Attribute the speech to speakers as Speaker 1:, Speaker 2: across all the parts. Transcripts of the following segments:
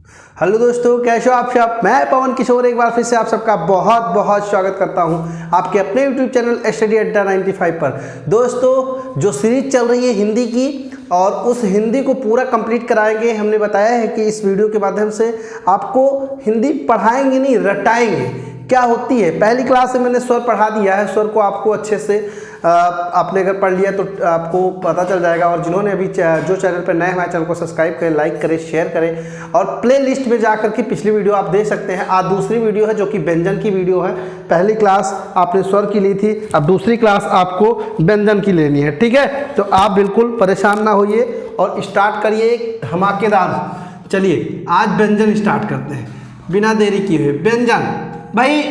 Speaker 1: Hello दोस्तों, कैसे हो आप सब। मैं पवन किशोर एक बार फिर से आप सबका बहुत बहुत स्वागत करता हूं आपके अपने यूट्यूब चैनल स्टडी अड्डा 95 पर। दोस्तों, जो सीरीज चल रही है हिंदी की, और उस हिंदी को पूरा कंप्लीट कराएंगे। हमने बताया है कि इस वीडियो के माध्यम से आपको हिंदी पढ़ाएंगे नहीं, रटाएंगे। क्या होती है, पहली क्लास से मैंने स्वर पढ़ा दिया है। स्वर को आपको अच्छे से आपने अगर पढ़ लिया तो आपको पता चल जाएगा। और जिन्होंने अभी जो चैनल पर नए हमारे चैनल को सब्सक्राइब करें, लाइक करें, शेयर करें, और प्ले लिस्ट में जाकर के पिछली वीडियो आप देख सकते हैं। आज दूसरी वीडियो है जो कि व्यंजन की वीडियो है। पहली क्लास आपने स्वर की ली थी, अब दूसरी क्लास आपको व्यंजन की लेनी है। ठीक है, तो आप बिल्कुल परेशान ना होइए और स्टार्ट करिए एक धमाकेदार। चलिए आज व्यंजन स्टार्ट करते हैं बिना देरी किए हुए। व्यंजन भाई,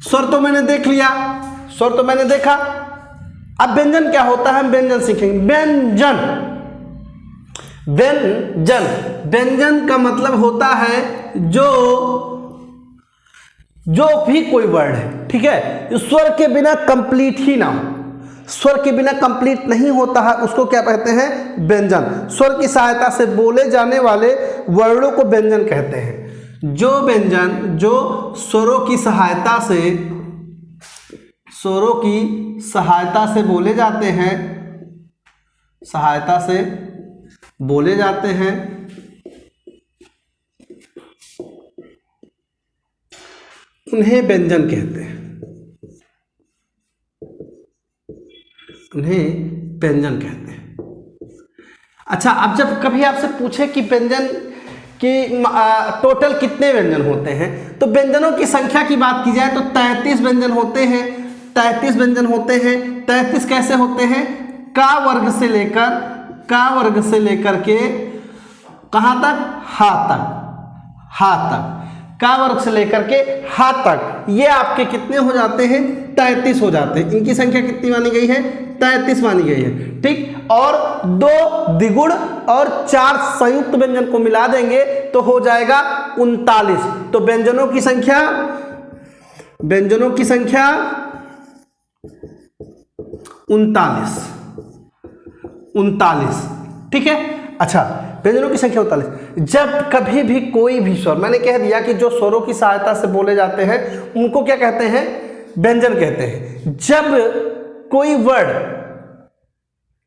Speaker 1: स्वर तो मैंने देख लिया, स्वर तो मैंने देखा। अब व्यंजन क्या होता है हम व्यंजन सीखेंगे। व्यंजन, व्यंजन, व्यंजन का मतलब होता है जो भी कोई वर्ड है, ठीक है, स्वर के बिना कंप्लीट ही ना हो। स्वर के बिना कंप्लीट नहीं होता है, उसको क्या कहते हैं, व्यंजन। स्वर की सहायता से बोले जाने वाले वर्णों को व्यंजन कहते हैं। जो व्यंजन जो स्वरों की सहायता से बोले जाते हैं, सहायता से बोले जाते हैं, उन्हें व्यंजन कहते हैं। उन्हें व्यंजन कहते हैं। अच्छा, अब जब कभी आपसे पूछे कि व्यंजन कि टोटल कितने व्यंजन होते हैं, तो व्यंजनों की संख्या की बात की जाए तो 33 व्यंजन होते हैं। 33 व्यंजन होते हैं। 33 कैसे होते हैं, का वर्ग से लेकर के कहाँ तक, हा तक, हा तक, का वर्ग से लेकर के हा तक, ये आपके कितने हो जाते हैं, 33 हो जाते हैं। इनकी संख्या कितनी मानी गई है, 33 मानी गई है। ठीक, और 2 द्विगुण और 4 संयुक्त व्यंजन को मिला देंगे तो हो जाएगा 39। तो व्यंजनों की संख्या 39। ठीक है। अच्छा, व्यंजनों की संख्या 39। जब कभी भी कोई भी स्वर, मैंने कह दिया कि जो स्वरों की सहायता से बोले जाते हैं उनको क्या कहते हैं, व्यंजन कहते हैं। जब कोई वर्ड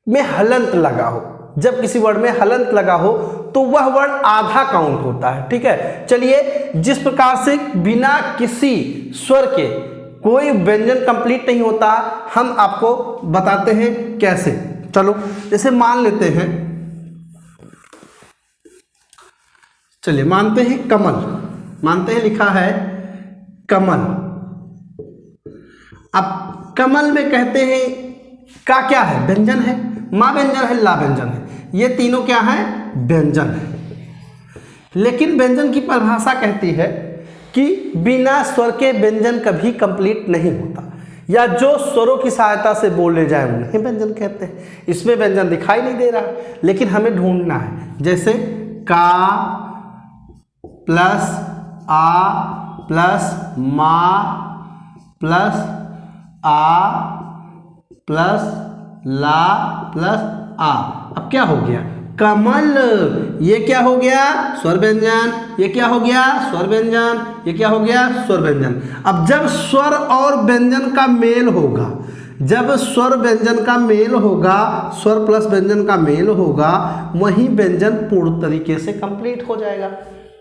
Speaker 1: में हलंत लगा हो, जब किसी वर्ड में हलंत लगा हो तो वह वर्ड आधा काउंट होता है। ठीक है, चलिए, जिस प्रकार से बिना किसी स्वर के कोई व्यंजन कंप्लीट नहीं होता, हम आपको बताते हैं कैसे। चलो, जैसे मान लेते हैं, चलिए मानते हैं कमल, मानते हैं लिखा है कमल। अब कमल में कहते हैं का क्या है, व्यंजन है। मां व्यंजन है, ला व्यंजन है, ये तीनों क्या है, व्यंजन है। लेकिन व्यंजन की परिभाषा कहती है कि बिना स्वर के व्यंजन कभी कंप्लीट नहीं होता, या जो स्वरों की सहायता से बोले जाए उन्हें व्यंजन कहते हैं। इसमें व्यंजन दिखाई नहीं दे रहा, लेकिन हमें ढूंढना है। जैसे का प्लस आ प्लस मा प्लस आ प्लस ला प्लस आ। अब क्या हो गया, कमल। ये क्या हो गया, स्वर व्यंजन। ये क्या हो गया, स्वर व्यंजन। ये क्या हो गया, स्वर व्यंजन। अब जब स्वर और व्यंजन का मेल होगा, जब स्वर व्यंजन का मेल होगा, स्वर प्लस व्यंजन का मेल होगा, वहीं व्यंजन पूर्ण तरीके से कंप्लीट हो जाएगा।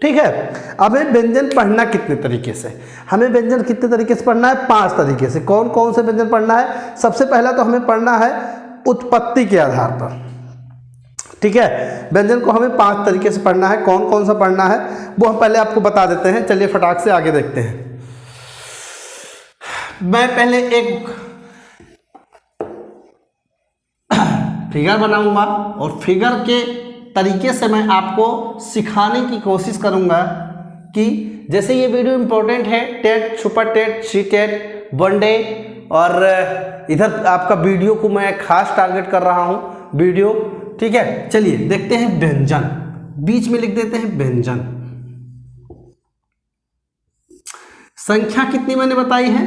Speaker 1: ठीक है। अब हमें व्यंजन पढ़ना कितने तरीके से, हमें व्यंजन कितने तरीके से पढ़ना है, 5 तरीके से। कौन कौन से व्यंजन पढ़ना है, सबसे पहला तो हमें पढ़ना है उत्पत्ति के आधार पर। ठीक है, व्यंजन को हमें 5 तरीके से पढ़ना है। कौन कौन सा पढ़ना है वो हम पहले आपको बता देते हैं। चलिए फटाक से आगे देखते हैं। मैं पहले एक फिगर बनाऊंगा और फिगर के तरीके से मैं आपको सिखाने की कोशिश करूंगा कि जैसे ये वीडियो इंपॉर्टेंट है, TET, super TET, C TET, one day, और इधर आपका वीडियो को मैं खास टारगेट कर रहा हूं, वीडियो। ठीक है, चलिए देखते हैं व्यंजन। बीच में लिख देते हैं व्यंजन। संख्या कितनी मैंने बताई है,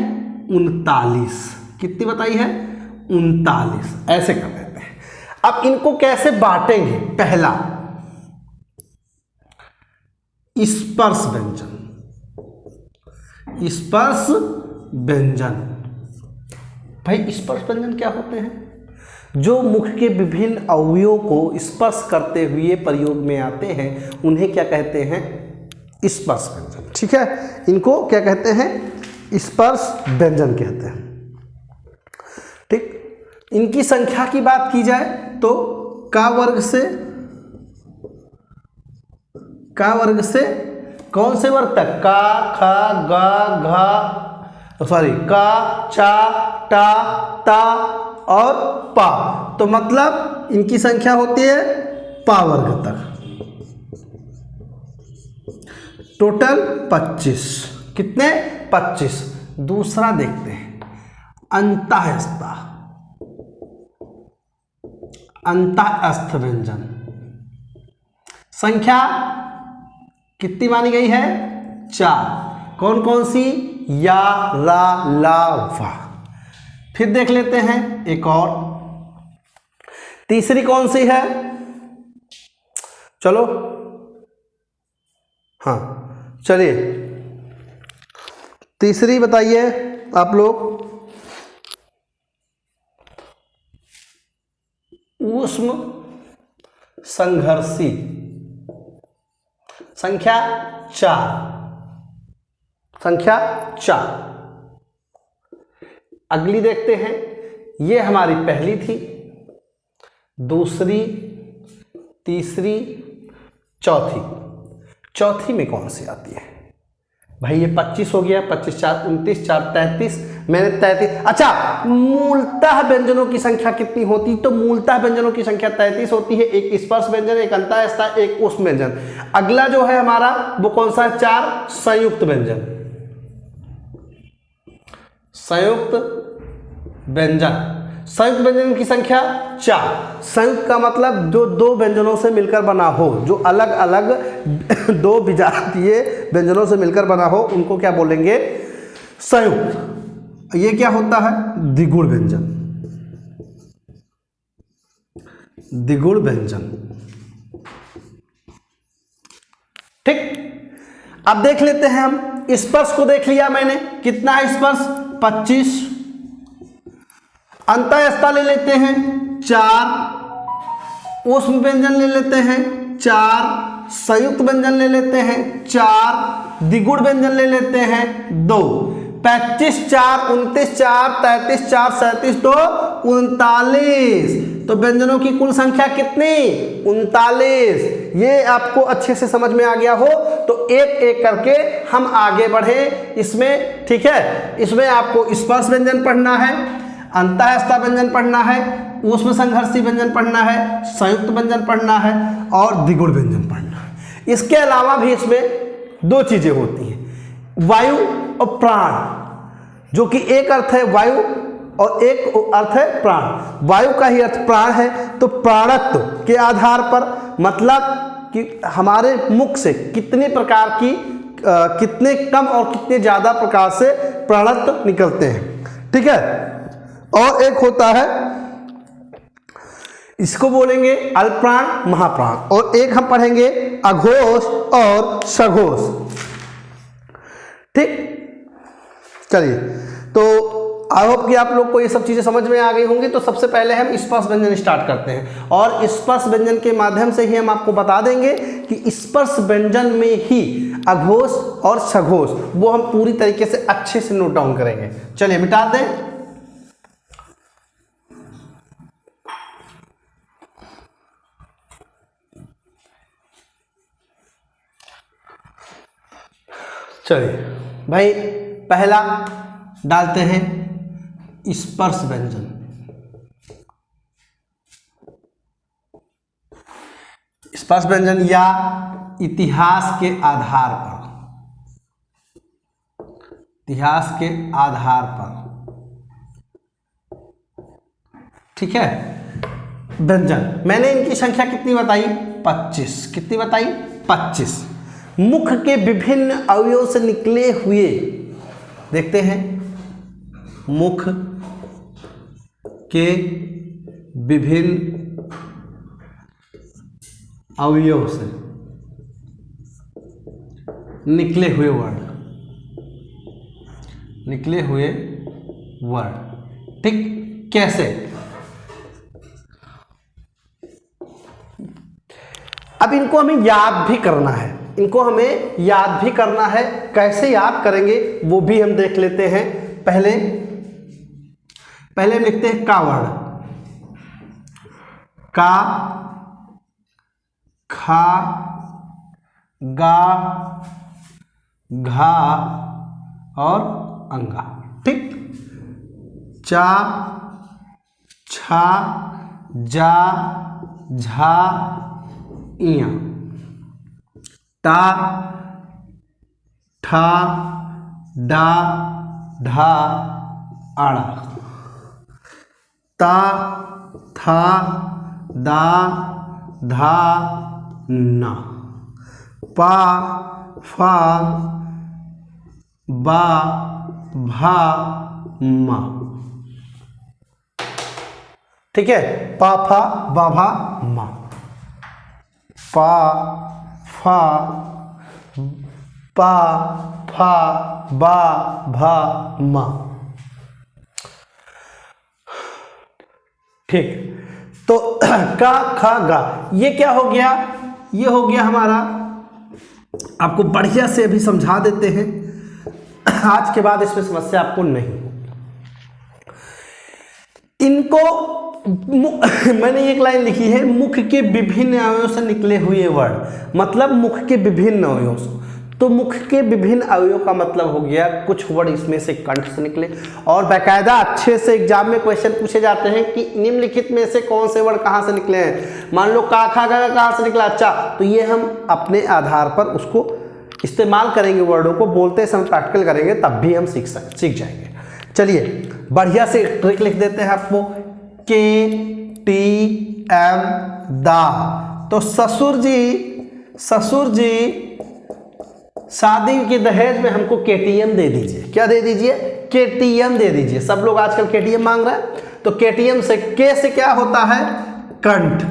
Speaker 1: 39। कितनी बताई है, 39। ऐसे कर देते हैं। अब इनको कैसे बांटेंगे, पहला स्पर्श व्यंजन। स्पर्श व्यंजन, भाई स्पर्श व्यंजन क्या होते हैं? जो मुख के विभिन्न अवयवों को स्पर्श करते हुए प्रयोग में आते हैं उन्हें क्या कहते हैं? स्पर्श व्यंजन। ठीक है, इनको क्या कहते हैं? स्पर्श व्यंजन कहते हैं। ठीक, इनकी संख्या की बात की जाए तो का वर्ग से कौन से वर्ग तक? का, ख, ग, घ, सॉरी का, चा, टा, ता और पा। तो मतलब इनकी संख्या होती है पा वर्ग तक। टोटल 25। कितने? 25। दूसरा देखते हैं, अंतःस्थ। अंतःस्थ व्यंजन संख्या कितनी मानी गई है? 4। कौन कौन सी? या, रा, ला, वा। फिर देख लेते हैं एक और, तीसरी कौन सी है? चलो, हाँ चलिए तीसरी बताइए आप लोग। ऊष्म संघर्षी, संख्या 4। संख्या 4। अगली देखते हैं, ये हमारी पहली थी, दूसरी, तीसरी, चौथी। चौथी में कौन सी आती है? भाई ये 25 हो गया, 25 4 29, 4 33, मैंने 33। अच्छा, मूलतः व्यंजनों की संख्या कितनी होती? तो मूलतः व्यंजनों की संख्या 33 होती है। एक स्पर्श व्यंजन, एक अंतःस्थ, एक ऊष्म व्यंजन। अगला जो है हमारा वो कौन सा है? 4 संयुक्त व्यंजन। संयुक्त व्यंजन, संयुक्त व्यंजन की संख्या 4। संयुक्त का मतलब जो दो व्यंजनों से मिलकर बना हो, जो अलग अलग दो विजातीय व्यंजनों से मिलकर बना हो, उनको क्या बोलेंगे? संयुक्त। ये क्या होता है? द्विगुण व्यंजन। द्विगुण व्यंजन। ठीक, अब देख लेते हैं हम स्पर्श को। देख लिया मैंने, कितना है स्पर्श? 25। अंतःस्थ ले लेते हैं 4, ऊष्म व्यंजन ले लेते हैं 4, संयुक्त व्यंजन ले लेते हैं 4, द्विगुण व्यंजन ले लेते हैं 2। 25 4 29 4 33 4 37 तो 39। तो व्यंजनों की कुल संख्या कितनी? 39। ये आपको अच्छे से समझ में आ गया हो तो एक एक करके हम आगे बढ़े इसमें। ठीक है, इसमें आपको स्पर्श व्यंजन पढ़ना है, अंतःस्थ व्यंजन पढ़ना है, ऊष्म संघर्षी व्यंजन पढ़ना है, संयुक्त व्यंजन पढ़ना है और द्विगुण व्यंजन पढ़ना है। इसके अलावा भी इसमें 2 चीजें होती हैं, वायु और प्राण, जो कि एक अर्थ है वायु और एक अर्थ है प्राण। वायु का ही अर्थ प्राण है, तो प्राणत्व के आधार पर, मतलब कि हमारे मुख से कितने प्रकार की कितने कम और कितने ज्यादा प्रकार से प्राणत्व निकलते हैं। ठीक है, और एक होता है, इसको बोलेंगे अल्पप्राण, महाप्राण, और एक हम पढ़ेंगे अघोष और सघोष। ठीक, चलिए, तो आई होप कि आप लोग को ये सब चीजें समझ में आ गई होंगी। तो सबसे पहले हम स्पर्श व्यंजन स्टार्ट करते हैं, और स्पर्श व्यंजन के माध्यम से ही हम आपको बता देंगे कि स्पर्श व्यंजन में ही अघोष और सघोष वो हम पूरी तरीके से अच्छे से नोट डाउन करेंगे। चलिए मिटा दें। चलिए भाई, पहला डालते हैं स्पर्श व्यंजन। स्पर्श व्यंजन या इतिहास के आधार पर, इतिहास के आधार पर। ठीक है, व्यंजन मैंने इनकी संख्या कितनी बताई? 25। कितनी बताई? 25। मुख के विभिन्न अवयवों से निकले हुए, देखते हैं, मुख के विभिन्न अवयवों से निकले हुए वर्ड, निकले हुए वर्ड। ठीक, कैसे? अब इनको हमें याद भी करना है, इनको हमें याद भी करना है। कैसे याद करेंगे वो भी हम देख लेते हैं। पहले हम लिखते हैं का वर्ड, का, खा, गा, घा और अंगा। ठीक, चा, छा, जा, झा, इया, टा, ठा, डा, ढा, आड़ा, ता, था, दा, धा, ना, पा, फा, बा, भा, मा। ठीक है, पा, फा, बा, भा, मा, पा, फा, पा, फा, बा, भा, मा। ठीक, तो का, खा, गा, ये क्या हो गया? ये हो गया हमारा, आपको बढ़िया से अभी समझा देते हैं, आज के बाद इसमें समस्या आपको नहीं। इनको मैंने एक लाइन लिखी है, मुख के विभिन्न अवयवों से निकले हुए वर्ड, मतलब मुख के विभिन्न अवयवों से। तो मुख के विभिन्न अवयवों का मतलब हो गया कुछ वर्ड इसमें से कंठ से निकले, और बाकायदा अच्छे से एग्जाम में क्वेश्चन पूछे जाते हैं कि निम्नलिखित में से कौन से वर्ड कहाँ से निकले हैं। मान लो का, खा, गा कहाँ से निकला, अच्छा, तो ये हम अपने आधार पर उसको इस्तेमाल करेंगे, वर्डों को बोलते समय प्रैक्टिकल करेंगे, तब भी हम सीख जाएंगे। चलिए बढ़िया से ट्रिक लिख देते हैं आपको, के टी एम दा। तो ससुर जी शादी के दहेज में हमको केटीएम दे दीजिए। क्या दे दीजिए? केटीएम दे दीजिए। सब लोग आजकल केटीएम मांग रहे हैं, तो केटीएम से, के से क्या होता है? कंठ,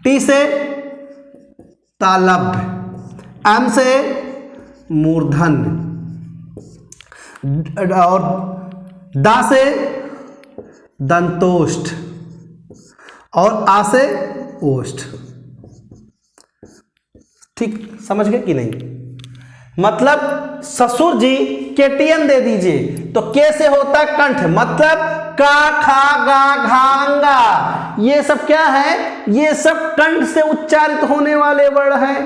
Speaker 1: टी से तालब्य, एम से मूर्धन्य, और दा से दंतोष्ठ, और आ से ओष्ठ। ठीक, समझ गए कि नहीं? मतलब ससुर जी केटीएम दे दीजिए, तो के से होता है कंठ, मतलब का, खा, गा, घा, अंगा। ये सब क्या है? ये सब कंठ से उच्चारित होने वाले वर्ड हैं,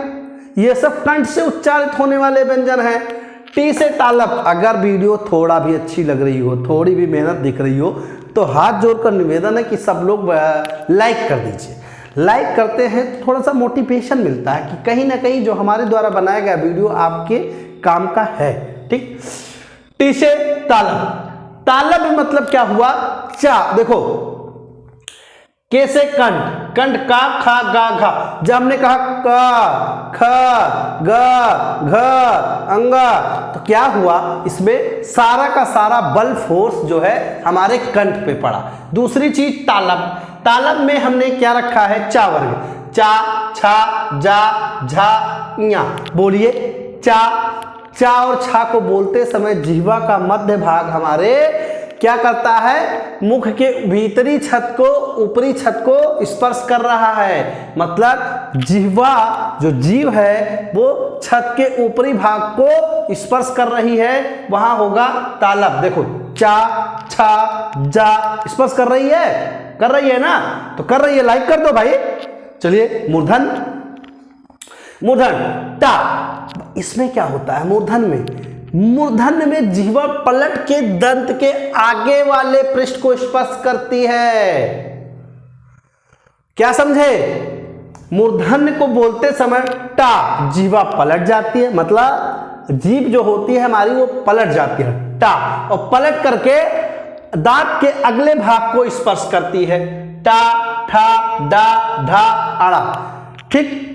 Speaker 1: ये सब कंठ से उच्चारित होने वाले व्यंजन हैं। टी से तालब। अगर वीडियो थोड़ा भी अच्छी लग रही हो, थोड़ी भी मेहनत दिख रही हो, तो हाथ जोड़कर निवेदन है कि सब लोग लाइक कर दीजिए। लाइक करते हैं तो थोड़ा सा मोटिवेशन मिलता है कि कहीं ना कहीं जो हमारे द्वारा बनाया गया वीडियो आपके काम का है। ठीक, टी से तालब। तालब मतलब क्या हुआ? चा। देखो, के से कंठ, कंठ का, खा, गा, घा। जब हमने कहा का, ख, ग, घ, अंगा, तो क्या हुआ? इसमें सारा का सारा बल फोर्स जो है हमारे कंठ पे पड़ा। दूसरी चीज तालब। तालब में हमने क्या रखा है? चा वर्ग, चा, छा, जा, झा, इया। बोलिए, चा। चा और छा को बोलते समय जिह्वा का मध्य भाग हमारे क्या करता है? मुख के भीतरी छत को, ऊपरी छत को स्पर्श कर रहा है। मतलब जिह्वा, जो जीव है, वो छत के ऊपरी भाग को स्पर्श कर रही है, वहां होगा तालब। देखो, चा, छा, जा, स्पर्श कर रही है ना? तो कर रही है, लाइक कर दो भाई। चलिए, मूर्धन। टा। इसमें क्या होता है? मूर्धन्य में जिह्वा पलट के दंत के आगे वाले पृष्ठ को स्पर्श करती है। क्या समझे? मूर्धन्य को बोलते समय टा, जिह्वा पलट जाती है, मतलब जीभ जो होती है हमारी वो पलट जाती है, टा, और पलट करके दांत के अगले भाग को स्पर्श करती है। टा, ठा, डा, ढा, आड़ा। ठीक,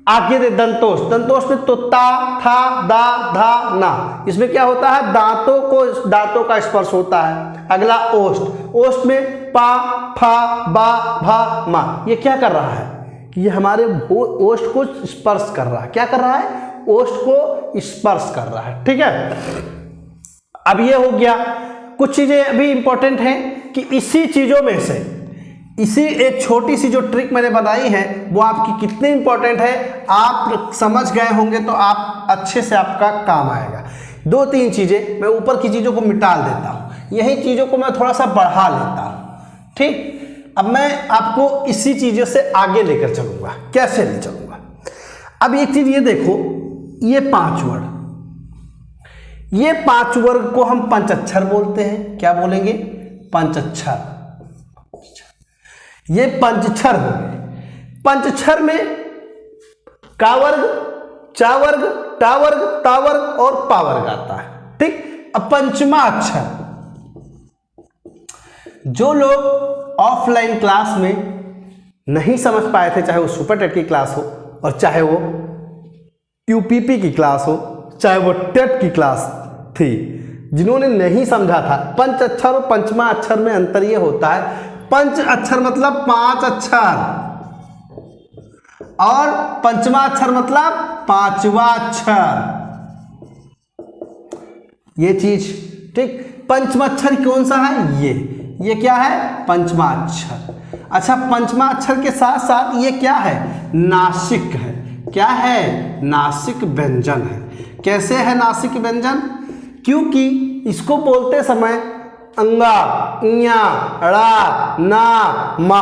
Speaker 1: आगे दे दंतोष। दंतोष में तो ता, था, दा, धा, ना। इसमें क्या होता है? दांतों का स्पर्श होता है। अगला ओष्ठ। ओष्ठ में पा, फा, बा, भा, मा। ये क्या कर रहा है? ये हमारे ओष्ठ को स्पर्श कर रहा है। क्या कर रहा है? ओष्ठ को स्पर्श कर रहा है। ठीक है, अब ये हो गया। कुछ चीजें अभी इंपॉर्टेंट हैं कि इसी चीजों में से इसी एक छोटी सी जो ट्रिक मैंने बताई है वो आपकी कितनी इंपॉर्टेंट है आप समझ गए होंगे तो आप अच्छे से आपका काम आएगा। 2-3 चीजें मैं ऊपर की चीजों को मिटा देता हूँ, यही चीजों को मैं थोड़ा सा बढ़ा लेता हूँ। ठीक, अब मैं आपको इसी चीजों से आगे लेकर चलूंगा। कैसे ले चलूंगा? अब एक चीज ये देखो, ये 5 वर्ड, ये 5 वर्ग को हम पंचाक्षर बोलते हैं। क्या बोलेंगे? पंचाक्षर। ये पंचाक्षर हो गए। पंचाक्षर में का वर्ग, चा वर्ग, टा वर्ग, ता वर्ग और पा वर्ग आता है। ठीक, अब पंचमा अक्षर, जो लोग ऑफलाइन क्लास में नहीं समझ पाए थे, चाहे वो सुपर टेट की क्लास हो और चाहे वो यूपीपी की क्लास हो, चाहे वो टेट की क्लास थी, जिन्होंने नहीं समझा था, पंच अक्षर और पंचमा अक्षर में अंतर ये होता है, पंच अक्षर मतलब 5 अक्षर और पंचमा अक्षर मतलब 5वां अक्षर, ये चीज। ठीक, पंचमा अक्षर कौन सा है? ये क्या है? पंचमा अक्षर। अच्छा, पंचमा अक्षर के साथ साथ ये क्या है? नासिक है। क्या है? नासिक व्यंजन है। कैसे है नासिक व्यंजन? क्योंकि इसको बोलते समय अंगा, इया, ड़ा, ना, मा,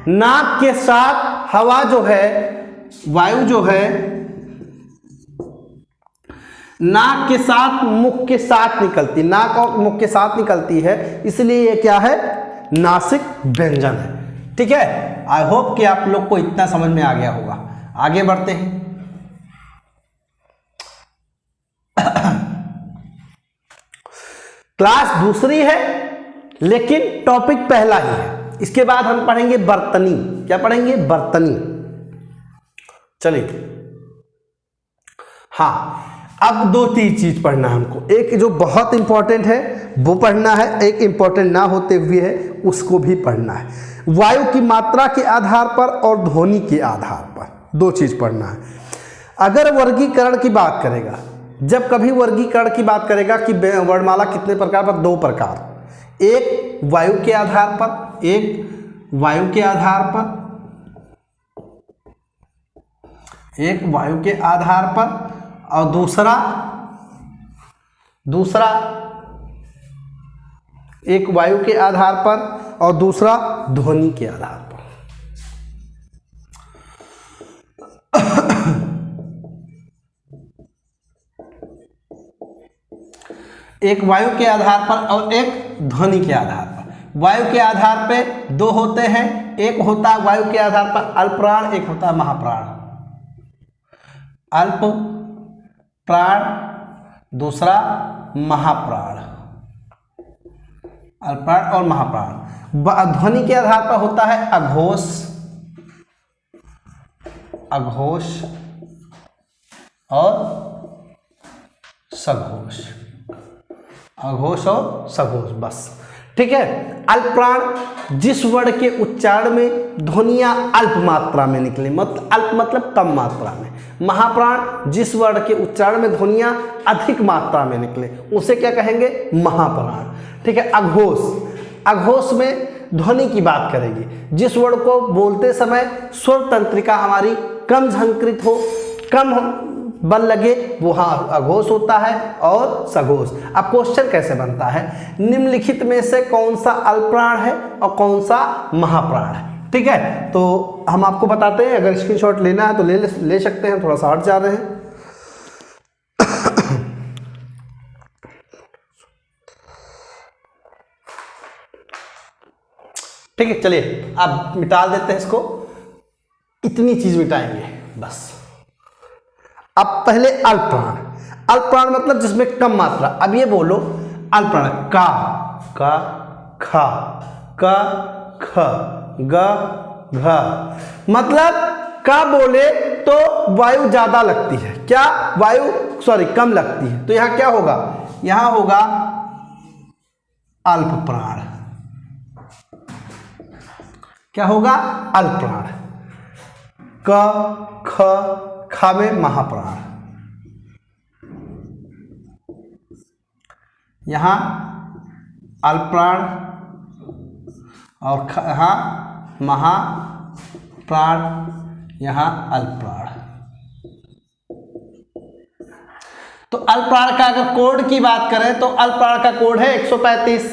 Speaker 1: नाक के साथ हवा जो है, वायु जो है, नाक के साथ मुख के साथ निकलती, नाक और मुख के साथ निकलती है, इसलिए ये क्या है? नासिक व्यंजन है। ठीक है, आई होप कि आप लोग को इतना समझ में आ गया होगा। आगे बढ़ते हैं। क्लास दूसरी है लेकिन टॉपिक पहला ही है। इसके बाद हम पढ़ेंगे बर्तनी। क्या पढ़ेंगे? बर्तनी। चलिए, हाँ, अब 2-3 चीज पढ़ना है हमको। एक जो बहुत इंपॉर्टेंट है वो पढ़ना है, एक इंपॉर्टेंट ना होते हुए है उसको भी पढ़ना है। वायु की मात्रा के आधार पर और ध्वनि के आधार पर 2 चीज पढ़ना है। अगर वर्गीकरण की बात करेगा, जब कभी वर्गीकरण की बात करेगा कि वर्णमाला कितने प्रकार पर? 2 प्रकार, एक वायु के आधार पर, एक वायु के आधार पर, एक वायु के आधार पर और दूसरा एक वायु के आधार पर और दूसरा ध्वनि के आधार पर। एक वायु के आधार पर और एक ध्वनि के आधार पर। वायु के आधार पे 2 होते हैं, एक होता है वायु के आधार पर अल्प प्राण, एक होता है महाप्राण। अल्प प्राण, दूसरा महाप्राण। अल्प प्राण और महाप्राण। ध्वनि के आधार पर होता है अघोष, अघोष और सघोष। अघोष और सघोष, बस। ठीक है, अल्प प्राण जिस वर्ण के उच्चारण में ध्वनियां अल्प मात्रा में निकले, मतलब अल्प मतलब कम मात्रा में। महाप्राण जिस वर्ण के उच्चारण में ध्वनियां अधिक मात्रा में निकले, उसे क्या कहेंगे? महाप्राण। ठीक है, अघोष, अघोष में ध्वनि की बात करेगी, जिस वर्ण को बोलते समय स्वर तंत्रिका हमारी कम झंकृत हो, कम बल लगे, वो हाँ अघोष होता है और सघोष। अब क्वेश्चन कैसे बनता है? निम्नलिखित में से कौन सा अल्प प्राण है और कौन सा महाप्राण है? ठीक है, तो हम आपको बताते हैं। अगर स्क्रीनशॉट लेना है तो ले सकते हैं, थोड़ा सा हट जा रहे हैं। ठीक है, चलिए अब मिटा देते हैं इसको। इतनी चीज मिटाएंगे बस। अब पहले अल्प प्राण। अल्प प्राण मतलब जिसमें कम मात्रा। अब ये बोलो अल्प प्राण, का, खा, ख, ग, घ। मतलब का बोले तो वायु ज्यादा लगती है, क्या? वायु कम लगती है, तो यहां क्या होगा? यहां होगा अल्प प्राण। क्या होगा? अल्प प्राण। क, ख, खा में महाप्राण। यहाँ अल्पप्राण और यहाँ महाप्राण, यहाँ अल्पप्राण। तो अल्पप्राण का अगर कोड की बात करें तो अल्पप्राण का कोड है 135।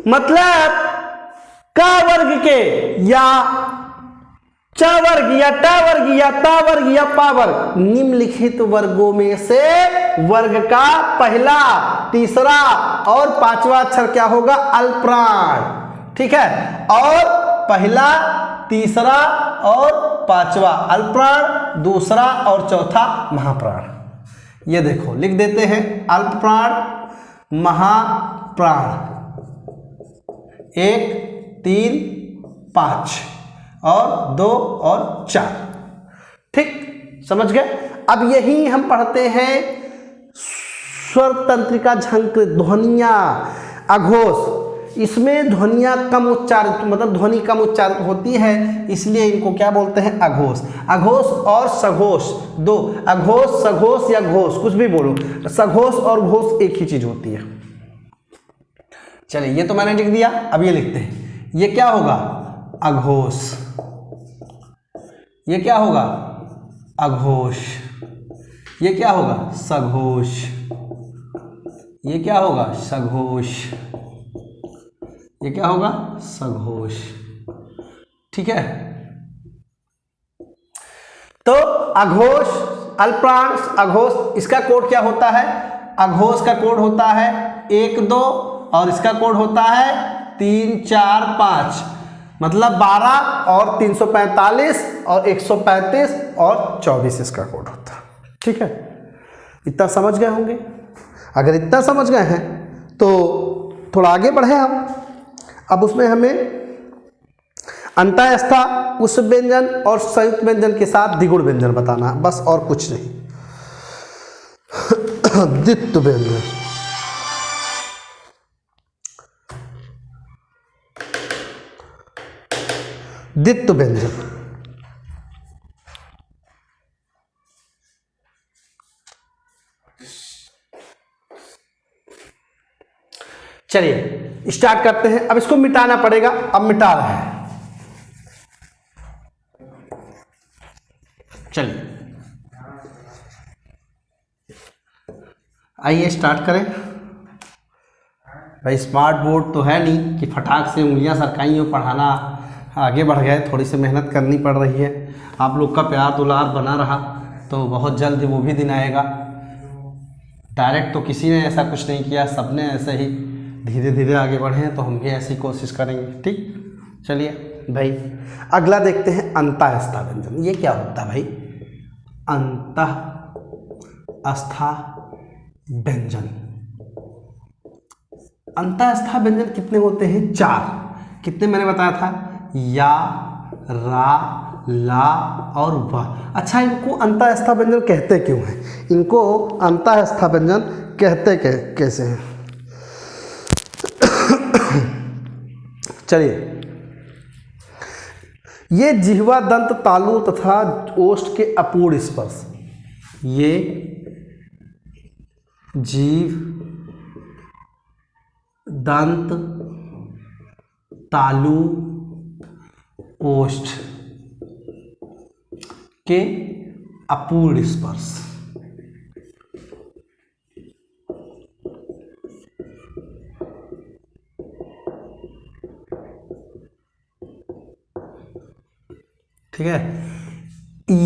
Speaker 1: मतलब का वर्ग के या च वर्ग या ट वर्ग या ता वर्ग या पा वर्ग निम्नलिखित वर्गों में से वर्ग का पहला, तीसरा और पांचवा अक्षर क्या होगा? अल्पप्राण। ठीक है, और पहला, तीसरा और पांचवा अल्पप्राण, दूसरा और चौथा महाप्राण। ये देखो लिख देते हैं, अल्पप्राण, महाप्राण, 1 3 5 और 2 और 4। ठीक, समझ गए। अब यही हम पढ़ते हैं स्वर तंत्रिका झंकृत, ध्वनियाँ, अघोष। इसमें ध्वनियाँ कम उच्चारित, मतलब ध्वनि कम उच्चारित होती है, इसलिए इनको क्या बोलते हैं? अघोष। अघोष और सघोष दो, अघोष सघोष या घोष कुछ भी बोलो, सघोष और घोष एक ही चीज होती है। चलिए ये तो मैंने लिख दिया, अब ये लिखते हैं, ये क्या होगा? अघोष। ये क्या होगा? अघोष। ये क्या होगा? सघोष। ये क्या होगा? सघोष। ये क्या होगा? सघोष। ठीक है, तो अघोष, अल्पप्राण, अघोष, इसका कोड क्या होता है? अघोष का कोड होता है 1 2 और इसका कोड होता है 3 4 5, मतलब 12 और 345 और 135 और 24 इसका कोड होता है। ठीक है, इतना समझ गए होंगे। अगर इतना समझ गए हैं तो थोड़ा आगे बढ़े हम। अब उसमें हमें अंतःस्था, उस व्यंजन और संयुक्त व्यंजन के साथ द्विगुण व्यंजन बताना, बस और कुछ नहीं। द्वित्व व्यंजन, द्वित्व व्यंजन। चलिए स्टार्ट करते हैं। अब इसको मिटाना पड़ेगा, अब मिटा रहे हैं। चलिए आइए स्टार्ट करें। भाई स्मार्ट बोर्ड तो है नहीं कि फटाक से उंगलियां सरकाई और पढ़ाना आगे बढ़ गए, थोड़ी सी मेहनत करनी पड़ रही है। आप लोग का प्यार दुलार बना रहा तो बहुत जल्द वो भी दिन आएगा। डायरेक्ट तो किसी ने ऐसा कुछ नहीं किया, सबने ऐसे ही धीरे धीरे आगे बढ़े हैं, तो हम भी ऐसी कोशिश करेंगे। ठीक, चलिए भाई अगला देखते हैं, अंतःस्था व्यंजन। ये क्या होता है भाई? अंतःस्था व्यंजन। अंतःस्था व्यंजन कितने होते हैं? 4। कितने मैंने बताया था? या, रा, ला और वा। अच्छा, इनको अंतःस्था व्यंजन कहते क्यों हैं? इनको अंतःस्था व्यंजन कहते कैसे हैं? चलिए, ये जिह्वा, दंत, तालु तथा ओष्ठ के अपूर्ण स्पर्श, ये जीव, दंत, तालु, ओष्ठ के अपूर्ण स्पर्श। ठीक है,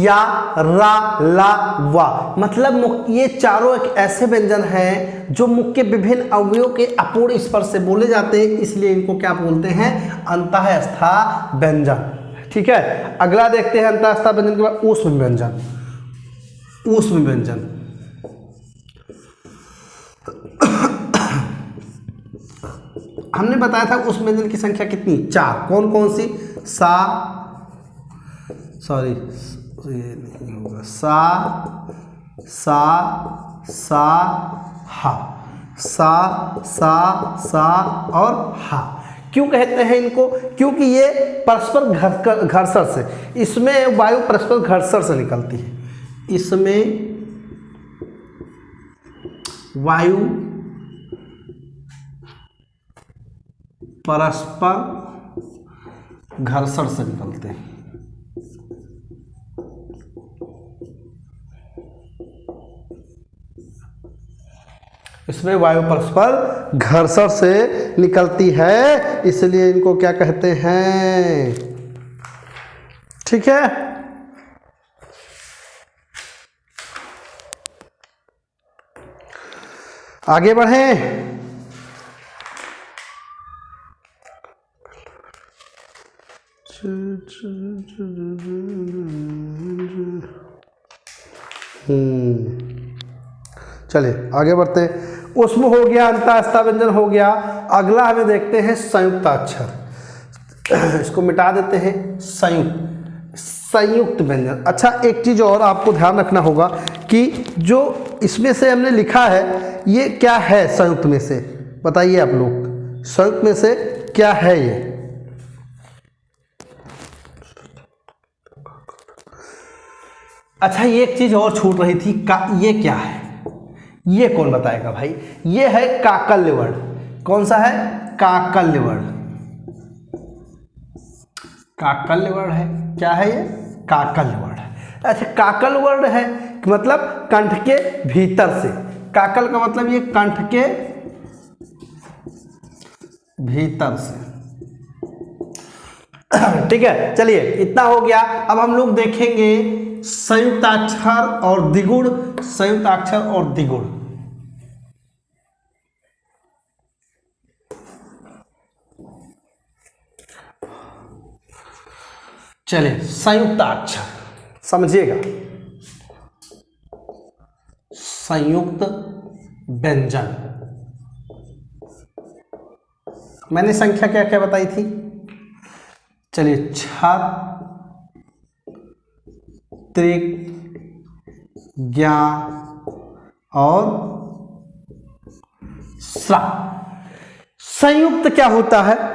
Speaker 1: या, रा, ला, वा, मतलब ये चारों एक ऐसे व्यंजन हैं जो मुख के विभिन्न अवयवों के अपूर्ण स्पर्श से बोले जाते हैं, इसलिए इनको क्या बोलते हैं? अंतःस्था व्यंजन। ठीक है, अगला देखते हैं अंतःस्था व्यंजन के बाद ऊष्म व्यंजन। ऊष्म व्यंजन हमने बताया था ऊष्म व्यंजन की संख्या कितनी? 4। कौन कौन सी? सा, सॉरी ये नहीं होगा, सा, सा, सा, हा, सा, सा, सा और हा। क्यों कहते हैं इनको? क्योंकि ये परस्पर घर्षण से, इसमें वायु परस्पर घर्षण से निकलती है, इसमें वायु परस्पर घर्षण से निकलते हैं। इसमें वायु परस्पर घर्षण से निकलती है, इसलिए इनको क्या कहते हैं। ठीक है, आगे बढ़ें। चलिए आगे बढ़ते हैं। ऊष्म हो गया, अंतःस्था व्यंजन हो गया। अगला हमें देखते हैं संयुक्ताक्षर। इसको मिटा देते हैं। संयुक्त व्यंजन। अच्छा, एक चीज़ और आपको ध्यान रखना होगा कि जो इसमें से हमने लिखा है ये क्या है। संयुक्त में से बताइए आप लोग, संयुक्त में से क्या है ये। अच्छा, ये एक चीज और छूट रही थी ये क्या है, ये कौन बताएगा भाई। ये है काकल्य वर्ण। कौन सा है? काकल्य वर्ण। काकल्य वर्ण है। क्या है ये? काकल्य वर्ण है। अच्छा, काकल वर्ण है मतलब कंठ के भीतर से। काकल का मतलब ये कंठ के भीतर से। ठीक है, चलिए इतना हो गया। अब हम लोग देखेंगे संयुक्ताक्षर और द्विगुण। संयुक्ताक्षर और द्विगुण। चलिए, संयुक्ताक्षर समझिएगा। संयुक्त व्यंजन मैंने संख्या क्या क्या बताई थी। चलिए, छत, त्रिक, ज्ञा और स्रा। संयुक्त क्या होता है?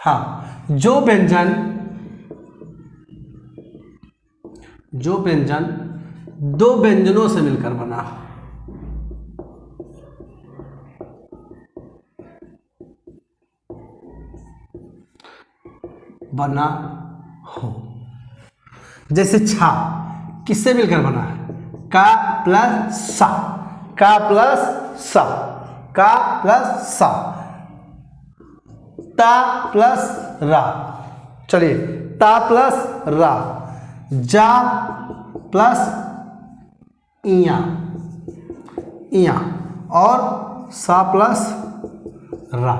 Speaker 1: हाँ, जो व्यंजन दो व्यंजनों से मिलकर बना हो। जैसे छा किससे मिलकर बना है? का प्लस सा, का प्लस सा, का प्लस सा, ता प्लस रा। चलिए, ता प्लस रा, जा प्लस इया, इया और सा प्लस रा,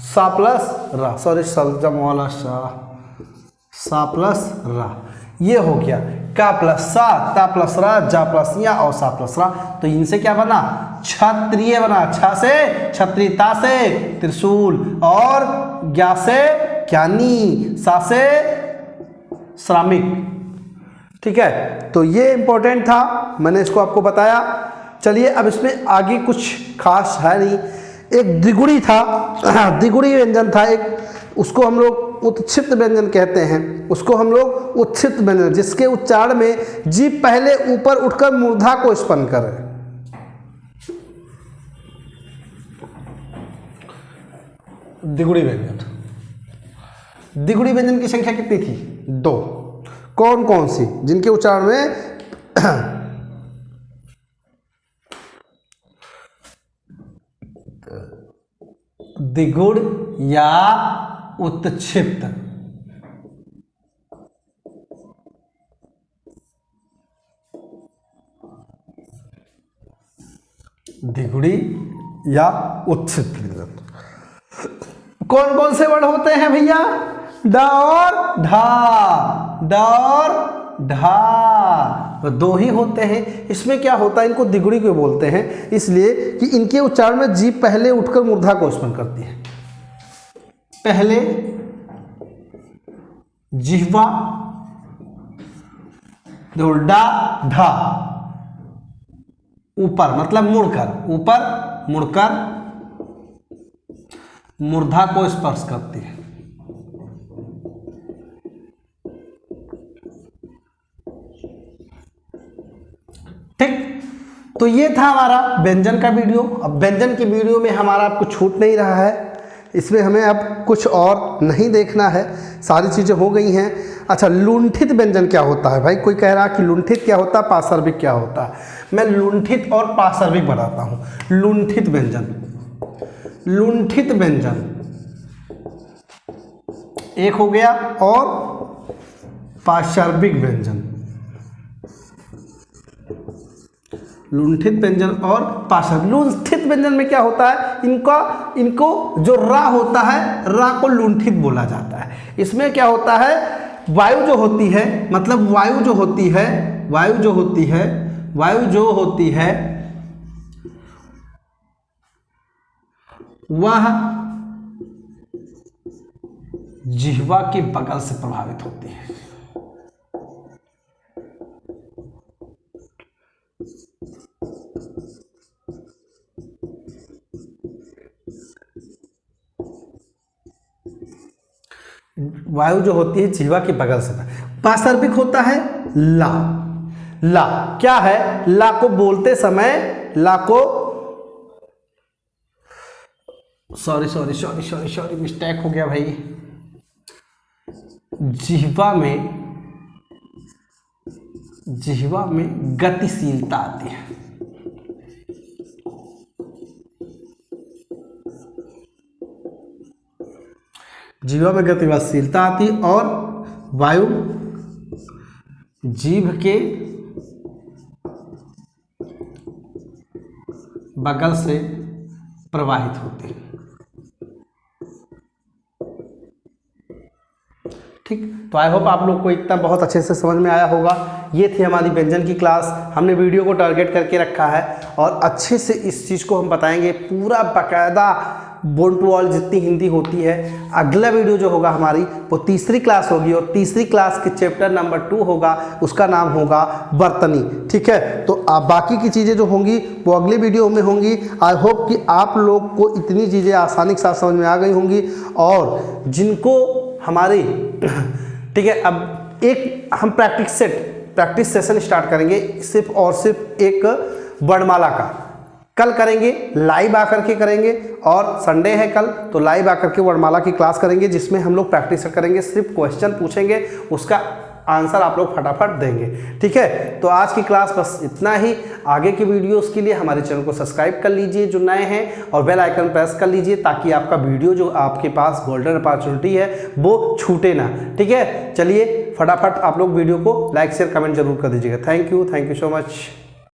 Speaker 1: सा प्लस रा, सॉरी सलजम वाला सा प्लस रा। ये हो गया का प्लस सा, ता प्लस रा, जा प्लस इया और सा प्लस रा। तो इनसे क्या बना? क्षत्रिय बना। छ से क्षत्रिय, ता से त्रिशूल और ज्ञा से ज्ञानी, सा से श्रामिक। ठीक है, तो ये इंपॉर्टेंट था, मैंने इसको आपको बताया। चलिए, अब इसमें आगे कुछ खास है नहीं। एक द्विगुणी था, द्विगुणी व्यंजन था एक, उसको हम लोग उत्क्षिप्त व्यंजन कहते हैं। उसको हम लोग उत्क्षिप्त व्यंजन, जिसके उच्चारण में जीभ पहले ऊपर उठकर मूर्धा को स्पन्न करे। द्विगुणी व्यंजन। द्विगुणी व्यंजन की संख्या कितनी थी? 2। कौन कौन सी? जिनके उच्चारण में द्विगुण या उत्क्षिप्त। द्विगुणी या उत्क्षिप्त व्यंजन कौन कौन से वर्ण होते हैं भैया? ड और ढा, ड और ढा, तो 2 ही होते हैं। इसमें क्या होता है, इनको द्विगुणी क्यों बोलते हैं? इसलिए कि इनके उच्चारण में जीभ पहले उठकर मूर्धा को स्पन्न करती है। पहले जिह्वा, डा ढा, ऊपर मतलब मुड़कर, ऊपर मुड़कर मूर्धा को स्पर्श करती है। ठीक, तो ये था हमारा व्यंजन का वीडियो। अब व्यंजन की वीडियो में हमारा आपको छूट नहीं रहा है, इसमें हमें अब कुछ और नहीं देखना है, सारी चीज़ें हो गई हैं। अच्छा, लुंठित व्यंजन क्या होता है? भाई कोई कह रहा है कि लुंठित क्या होता है, पार्श्विक क्या होता है। मैं लुंठित और पार्श्विक बताता हूँ। लुंठित व्यंजन, लुंठित व्यंजन एक हो गया, और पार्श्विक व्यंजन। लुंठित व्यंजन और पार्श्विक। लुंठित व्यंजन में क्या होता है, इनको जो रा होता है, रा को लुंठित बोला जाता है। इसमें क्या होता है, वायु जो होती है, मतलब वायु जो होती है वह जिह्वा के बगल से प्रभावित होती है। वायु जो होती है जिह्वा के बगल से। पार्श्विक होता है ला। ला क्या है, ला को बोलते समय, ला को सॉरी मिस्टेक हो गया भाई। जिह्वा में गतिशीलता आती है। जीवा में गतिशीलता आती, और वायु जीभ के बगल से प्रवाहित होती है। ठीक, तो आई होप आप लोग को इतना बहुत अच्छे से समझ में आया होगा। ये थी हमारी व्यंजन की क्लास। हमने वीडियो को टारगेट करके रखा है, और अच्छे से इस चीज़ को हम बताएंगे पूरा बाकायदा, बोर्ड टू ऑल जितनी हिंदी होती है। अगला वीडियो जो होगा हमारी, वो तीसरी क्लास होगी, और तीसरी क्लास के चैप्टर नंबर 2 होगा, उसका नाम होगा बर्तनी। ठीक है, तो बाकी की चीज़ें जो होंगी वो अगले वीडियो में होंगी। आई होप कि आप लोग को इतनी चीज़ें आसानी के साथ समझ में आ गई होंगी, और जिनको हमारी ठीक है, अब एक हम प्रैक्टिस सेशन स्टार्ट करेंगे, सिर्फ और सिर्फ एक वर्णमाला का। कल करेंगे, लाइव आकर के करेंगे, और संडे है कल, तो लाइव आकर के वर्णमाला की क्लास करेंगे, जिसमें हम लोग प्रैक्टिस करेंगे, सिर्फ क्वेश्चन पूछेंगे, उसका आंसर आप लोग फटाफट देंगे। ठीक है, तो आज की क्लास बस इतना ही। आगे की वीडियोस के लिए हमारे चैनल को सब्सक्राइब कर लीजिए जो नए हैं, और बेल आइकन प्रेस कर लीजिए, ताकि आपका वीडियो जो आपके पास गोल्डन अपॉर्चुनिटी है वो छूटे ना। ठीक है, चलिए फटाफट आप लोग वीडियो को लाइक शेयर कमेंट जरूर कर दीजिएगा। Thank you so much.